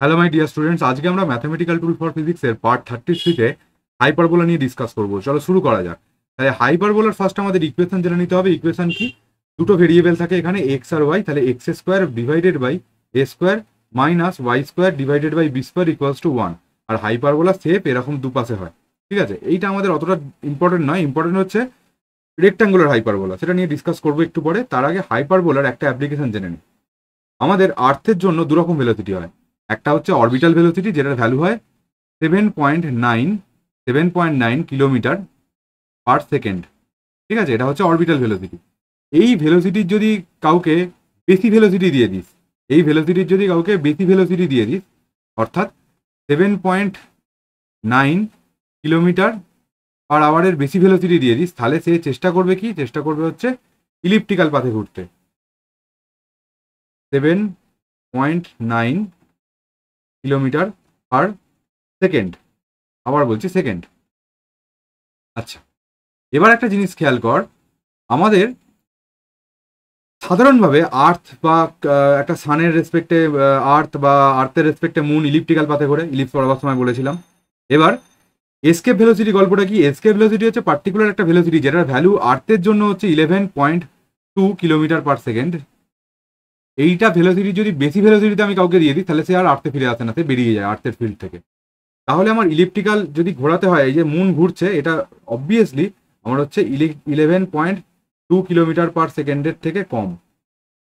Hello my dear students, আজকে আমরা mathematical tool for ফিজিক্সের পার্ট 33-তে হাইপারবোলা নিয়ে ডিসকাস করবো। চলো শুরু করা যাক। তাহলে হাইপারবোলার ফার্স্ট আমাদের ইকুয়েশন জেনে নিতে হবে। ইকুয়েশন কি? দুটো ভেরিয়েবল থাকে এখানে, এক্স আর ওয়াই। তাহলে x square divided by a square minus y square divided by b square equals to 1। আর হাইপারবোলা শেপ এরকম দুপাশে হয়, ঠিক আছে? এইটা আমাদের অতটা ইম্পর্টেন্ট নয়, ইম্পর্টেন্ট হচ্ছে রেক্ট্যাঙ্গুলার হাইপারবোলা, সেটা নিয়ে ডিসকাস করবো একটু পরে। তার আগে হাইপারবোলার একটা অ্যাপ্লিকেশন জেনে নিই। আমাদের আর্থের জন্য দুরকম ভেলোসিটি হয়। একটা হচ্ছে অরবিটাল ভেলোসিটি, যেটার ভ্যালু হয় 7.9 কিলোমিটার পার সেকেন্ড, ঠিক আছে? এটা হচ্ছে অরবিটাল ভেলোসিটি। এই ভেলোসিটির যদি কাউকে বেশি ভেলোসিটি দিয়ে দিস, অর্থাৎ 7.9 কিলোমিটার পার আওয়ারের বেশি ভেলোসিটি দিয়ে দিস, তাহলে সে চেষ্টা করবে হচ্ছে ইলিপ্টিক্যাল পাথে ঘুরতে। 7.9 কিলোমিটার পার সেকেন্ড, আবার বলছি সেকেন্ড। আচ্ছা, এবার একটা জিনিস খেয়াল কর, আমাদের সাধারণভাবে আর্থ বা একটা সানের রেসপেক্টে আর্থের রেসপেক্টে মুন ইলিপ্টিক্যাল পাথে ঘোরে, ইলিপস পড়াবার সময় বলেছিলাম। এবার এসকেপ ভেলোসিটি গল্পটা কি? এসকেপ ভেলোসিটি হচ্ছে পার্টিকুলার একটা ভেলোসিটি যেটার ভ্যালু আর্থের জন্য হচ্ছে 11.2 কিলোমিটার পার সেকেন্ড। এইটা ভেলোসিটি যদি বেশি ভেলোসিটিতে আমি কাউকে দিয়ে দিই, তাহলে সে আর আর্থে ফিরে আসে না, সে বেরিয়ে যায় আর্থের ফিল্ড থেকে। তাহলে আমার ইলিপ্টিক্যাল যদি ঘোরাতে হয়, এই যে মুন ঘুরছে, এটা অবভিয়াসলি আমার হচ্ছে 11.2 কিলোমিটার পার সেকেন্ডের থেকে কম,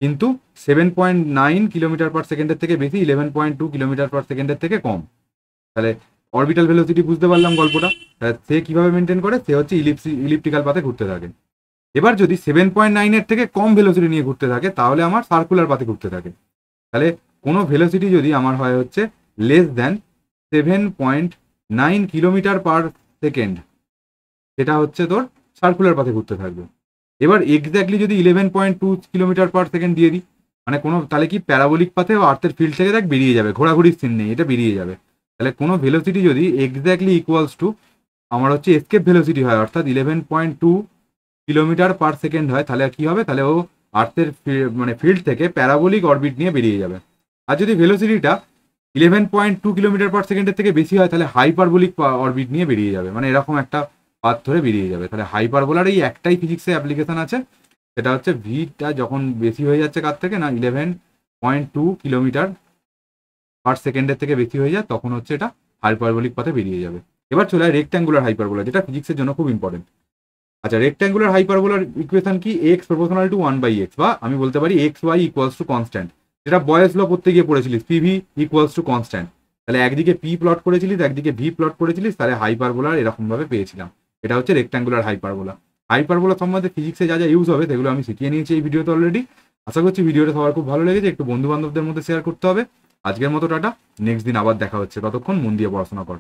কিন্তু 7.9 কিলোমিটার পার সেকেন্ডের থেকে বেশি, 11.2 কিলোমিটার পার সেকেন্ডের থেকে কম। তাহলে অরবিটাল ভেলোসিটি বুঝতে পারলাম গল্পটা। সে কিভাবে মেনটেন করে? সে হচ্ছে ইলিপ্টিক্যাল পাথে ঘুরতে থাকে। এবার যদি 7.9-এর থেকে কম ভেলোসিটি নিয়ে ঘুরতে থাকে, তাহলে আমার সার্কুলার পাথে ঘুরতে থাকে। তাহলে কোনো ভেলোসিটি যদি আমার হয় হচ্ছে less than 7.9 kilometre per second, সেটা হচ্ছে তোর সার্কুলার পাথে ঘুরতে থাকবে। এবার এক্স্যাক্টলি যদি 11.2 কিলোমিটার পার সেকেন্ড দিয়ে দিই, মানে তাহলে কি প্যারাবোলিক পাথে ও আর্থের ফিল্ড থেকে দেখ বেরিয়ে যাবে, ঘোরাঘুরির সিন নেই, এটা বেরিয়ে যাবে। তাহলে কোনো ভেলোসিটি যদি এক্স্যাক্টলি ইকুয়ালস টু আমার হচ্ছে এসকেপ ভেলোসিটি হয়, অর্থাৎ 11.2 কিলোমিটার পার সেকেন্ড হয়, তাহলে কি হবে? তাহলে ও আর্থের ফিল্ড থেকে প্যারাবোলিক অরবিট নিয়ে বেরিয়ে যাবে। আর যদি ভেলোসিটিটা 11.2 কিলোমিটার পার সেকেন্ডের থেকে বেশি হয়, তাহলে হাইপারবোলিক অরবিট নিয়ে বেরিয়ে যাবে, মানে এরকম একটা পাথ ধরে বেরিয়ে যাবে। তাহলে হাইপারবোলার এই একটাই ফিজিক্সে অ্যাপ্লিকেশন আছে, সেটা হচ্ছে ভিটা যখন বেশি হয়ে যাচ্ছে কার থেকে না, 11.2 কিলোমিটার পার সেকেন্ডের থেকে বেশি হয়ে যায়, তখন হচ্ছে এটা হাইপারবোলিক পাথে বেরিয়ে যাবে। এবার চলে হয় রেক্ট্যাঙ্গুলার হাইপারবোলা, যেটা ফিজিক্সের জন্য খুব ইম্পর্টেন্ট। আচ্ছা, রেক্ট্যাঙ্গুলার হাইপারবোলার ইকুয়েশন কি? এক্স প্রপোর্শনাল টু 1/x, বা আমি বলতে পারি x y equals to constant, যেটা বয়েস ল পড়তে গিয়ে পড়েছিলিস, পিভি ইকুয়ালস টু কনস্ট্যান্ট। তাহলে একদিকে পি প্লট করেছিলিস, একদিকে ভি প্লট করেছিলিস, তাহলে হাইপারবোলার এরকম ভাবে পেয়েছিলাম। এটা হচ্ছে রেক্ট্যাঙ্গুলার হাইপারবোলা। হাইপারবোলা সম্বন্ধে ফিজিক্সে যা যা ইউজ হবে সেগুলো আমি শিখিয়ে নিয়েছি এই ভিডিওতে অলরেডি। আশা করছি ভিডিওটা সবার খুব ভালো লেগেছে, একটু বন্ধু বান্ধবদের মধ্যে শেয়ার করতে হবে। আজকের মতো টাটা, নেক্সট দিন আবার দেখা হচ্ছে, ততক্ষণ মন দিয়ে পড়াশোনা কর।